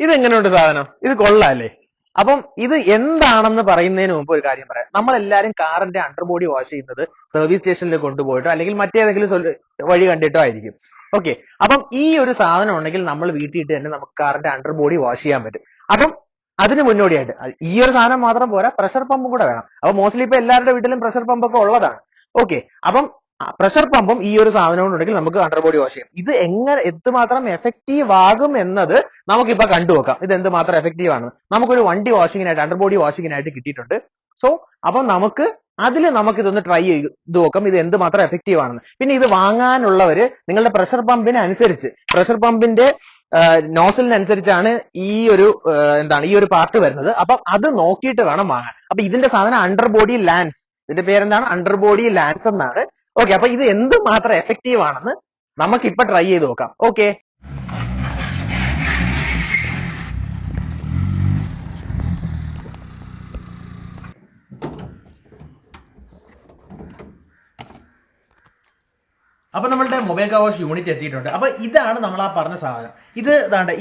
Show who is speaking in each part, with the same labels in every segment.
Speaker 1: ഇതെങ്ങനെയുണ്ട് സാധനം? ഇത് കൊള്ളാല്ലേ? അപ്പം ഇത് എന്താണെന്ന് പറയുന്നതിന് മുമ്പ് ഒരു കാര്യം പറയാം. നമ്മളെല്ലാരും കാറിന്റെ അണ്ടർബോഡി വാഷ് ചെയ്യുന്നത് സർവീസ് സ്റ്റേഷനിൽ കൊണ്ടുപോയിട്ടോ അല്ലെങ്കിൽ മറ്റേതെങ്കിലും വഴി കണ്ടിട്ടോ ആയിരിക്കും. ഓക്കെ, അപ്പം ഈ ഒരു സാധനം ഉണ്ടെങ്കിൽ നമ്മൾ വീട്ടിൽ ഇട്ട് തന്നെ നമുക്ക് കാറിന്റെ അണ്ടർബോഡി വാഷ് ചെയ്യാൻ പറ്റും. അപ്പം അതിന് മുന്നോടിയായിട്ട് ഈ ഒരു സാധനം മാത്രം പോരാ, പ്രഷർ പമ്പും കൂടെ വേണം. അപ്പൊ മോസ്റ്റ്ലി ഇപ്പൊ എല്ലാവരുടെ വീട്ടിലും പ്രഷർ പമ്പ് ഒക്കെ ഉള്ളതാണ്. ഓക്കെ, അപ്പം പ്രഷർ പമ്പും ഈ ഒരു സാധനവും ഉണ്ടെങ്കിൽ നമുക്ക് അണ്ടർബോഡി വാഷ് ചെയ്യാം. ഇത് എന്തുമാത്രം എഫക്റ്റീവ് ആകും എന്നത് നമുക്കിപ്പോ കണ്ടുനോക്കാം. ഇത് എന്തുമാത്രം എഫക്റ്റീവ് ആണ്. നമുക്കൊരു വണ്ടി വാഷിങ്ങിനായിട്ട് അണ്ടർബോഡി വാഷിങ്ങിനായിട്ട് കിട്ടിയിട്ടുണ്ട്. സോ അപ്പം നമുക്കിതൊന്ന് ട്രൈ ചെയ്ത് നോക്കാം, ഇത് എന്തുമാത്രം എഫക്റ്റീവ് ആണെന്ന്. പിന്നെ ഇത് വാങ്ങാനുള്ളവര് നിങ്ങളുടെ പ്രഷർ പമ്പിന് അനുസരിച്ച്, പ്രഷർ പമ്പിന്റെ നോസലിനനുസരിച്ചാണ് ഈ ഒരു പാർട്ട് വരുന്നത്. അപ്പം അത് നോക്കിയിട്ട് വേണം വാങ്ങാൻ. അപ്പൊ ഇതിന്റെ സാധനം അണ്ടർബോഡി ലാൻസ്, ഇതിന്റെ പേരെന്താണ്? അണ്ടർബോഡി ലാൻസ് എന്നാണ്. ഓക്കെ, അപ്പൊ ഇത് എന്തുമാത്രം എഫക്റ്റീവ് ആണെന്ന് നമുക്കിപ്പൊ ട്രൈ ചെയ്ത് നോക്കാം. ഓക്കെ, അപ്പൊ നമ്മളുടെ മൊബൈൽ കാർ വാഷ് യൂണിറ്റ് എത്തിയിട്ടുണ്ട്. അപ്പൊ ഇതാണ് നമ്മൾ ആ പറഞ്ഞ സാധനം. ഇത് ഇതാണ്ട്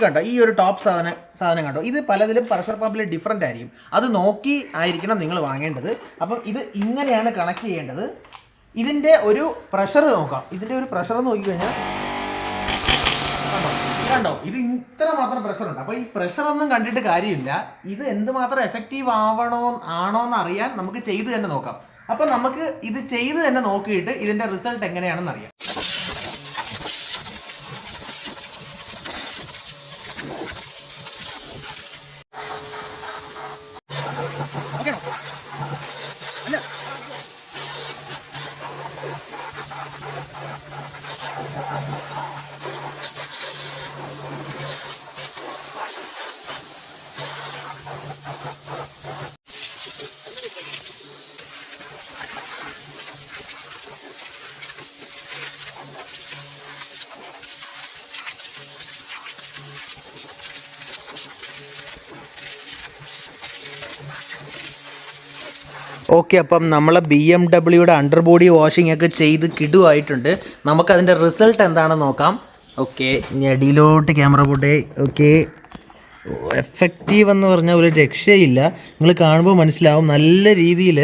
Speaker 1: കണ്ടോ, ഈ ഒരു ടോപ്പ് സാധനം കണ്ടോ, ഇത് പലതിലും പ്രഷർ പമ്പിൽ ഡിഫറെന്റ് ആയിരിക്കും. അത് നോക്കി ആയിരിക്കണം നിങ്ങൾ വാങ്ങേണ്ടത്. അപ്പം ഇത് ഇങ്ങനെയാണ് കണക്ട് ചെയ്യേണ്ടത്. ഇതിന്റെ ഒരു പ്രഷർ നോക്കാം. ഇതിന്റെ ഒരു പ്രഷർ നോക്കിക്കഴിഞ്ഞാൽ കണ്ടോ, ഇത് ഇത്ര മാത്രം പ്രഷർ ഉണ്ട്. അപ്പൊ ഈ പ്രഷർ ഒന്നും കണ്ടിട്ട് കാര്യമില്ല. ഇത് എന്തുമാത്രം എഫക്റ്റീവ് ആണോന്ന് അറിയാൻ നമുക്ക് ചെയ്ത് തന്നെ നോക്കാം. അപ്പൊ നമുക്ക് ഇത് ചെയ്ത് തന്നെ നോക്കിയിട്ട് ഇതിന്റെ റിസൾട്ട് എങ്ങനെയാണെന്ന് അറിയാം. ഓക്കെ, അപ്പം നമ്മളെ BMW അണ്ടർബോഡി വാഷിംഗ് ഒക്കെ ചെയ്ത് കിടുവായിട്ടുണ്ട്. നമുക്കതിൻ്റെ റിസൾട്ട് എന്താണെന്ന് നോക്കാം. ഓക്കെ, ഞടിയിലോട്ട് ക്യാമറ പോട്ടെ. ഓക്കെ, എഫക്റ്റീവ് എന്ന് പറഞ്ഞാൽ ഒരു രക്ഷയില്ല. നിങ്ങൾ കാണുമ്പോൾ മനസ്സിലാവും നല്ല രീതിയിൽ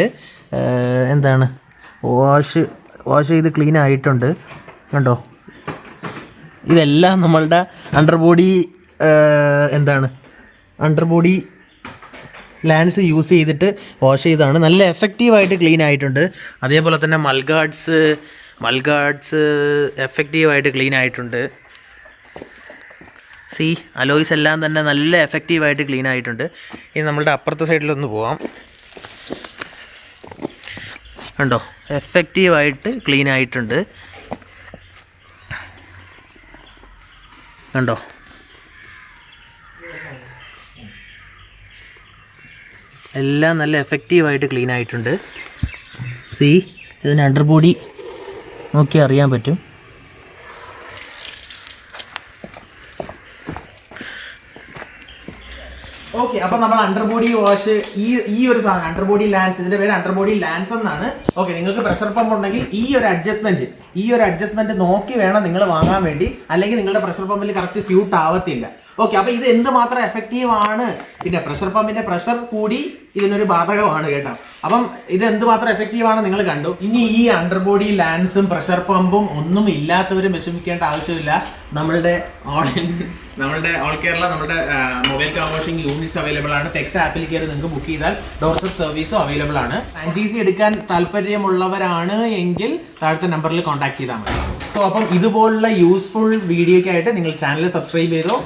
Speaker 1: വാഷ് ചെയ്ത് ക്ലീൻ ആയിട്ടുണ്ട്. കണ്ടോ, ഇതെല്ലാം നമ്മളുടെ അണ്ടർബോഡി ലാൻസ് യൂസ് ചെയ്തിട്ട് വാഷ് ചെയ്താണ്. നല്ല എഫക്റ്റീവായിട്ട് ക്ലീൻ ആയിട്ടുണ്ട്. അതേപോലെ തന്നെ മൽഗാർഡ്സ് എഫക്റ്റീവായിട്ട് ക്ലീൻ ആയിട്ടുണ്ട്. അലോയ്സ് എല്ലാം തന്നെ നല്ല എഫക്റ്റീവായിട്ട് ക്ലീൻ ആയിട്ടുണ്ട്. ഇനി നമ്മളുടെ അപ്പുറത്തെ സൈഡിലൊന്ന് പോവാം. കണ്ടോ, എഫക്റ്റീവായിട്ട് ക്ലീൻ ആയിട്ടുണ്ട്. കണ്ടോ, എല്ലാം നല്ല എഫക്റ്റീവായിട്ട് ക്ലീൻ ആയിട്ടുണ്ട്. ഇതിന് അണ്ടർബോഡി നോക്കി അറിയാൻ പറ്റും. ഓക്കെ, അപ്പം നമ്മൾ അണ്ടർബോഡി വാഷ് ഈ ഒരു സാധനം അണ്ടർബോഡി ലാൻസ്, ഇതിന്റെ പേര് അണ്ടർബോഡി ലാൻസ് എന്നാണ്. ഓക്കെ, നിങ്ങൾക്ക് പ്രഷർ പമ്പ് ഉണ്ടെങ്കിൽ ഈ ഒരു അഡ്ജസ്റ്റ്മെന്റ് നോക്കി വേണം നിങ്ങൾ വാങ്ങാൻ വേണ്ടി, അല്ലെങ്കിൽ നിങ്ങളുടെ പ്രഷർ പമ്പിൽ കറക്റ്റ് സ്യൂട്ട് ആവത്തില്ല. ഓക്കെ, അപ്പൊ ഇത് എന്തുമാത്രം എഫക്റ്റീവ് ആണ്. പിന്നെ പ്രഷർ പമ്പിന്റെ പ്രഷർ കൂടി ഇതിനൊരു ബാധകമാണ് കേട്ടോ. അപ്പം ഇത് എന്തുമാത്രം എഫക്റ്റീവ് ആണ് നിങ്ങൾ കണ്ടു. ഇനി ഈ അണ്ടർബോഡി ലാൻസും പ്രഷർ പമ്പും ഒന്നും ഇല്ലാത്തവരും വിഷമിക്കേണ്ട ആവശ്യമില്ല. നമ്മളുടെ ഓൾ കേരള നമ്മുടെ mobile car washing units available ആണ്. പെക്സ ആപ്പിൽ കയറി നിങ്ങൾക്ക് ബുക്ക് ചെയ്താൽ ഡോർസ്റ്റെപ്പ് സർവീസും അവൈലബിൾ ആണ്. ഫ്രാഞ്ചൈസി എടുക്കാൻ താല്പര്യമുള്ളവരാണ് എങ്കിൽ താഴത്തെ നമ്പറിൽ കോൺടാക്ട് ചെയ്താൽ മതി. സോ അപ്പം ഇതുപോലുള്ള യൂസ്ഫുൾ വീഡിയോയ്ക്കായിട്ട് നിങ്ങൾ ചാനൽ സബ്സ്ക്രൈബ് ചെയ്തോ.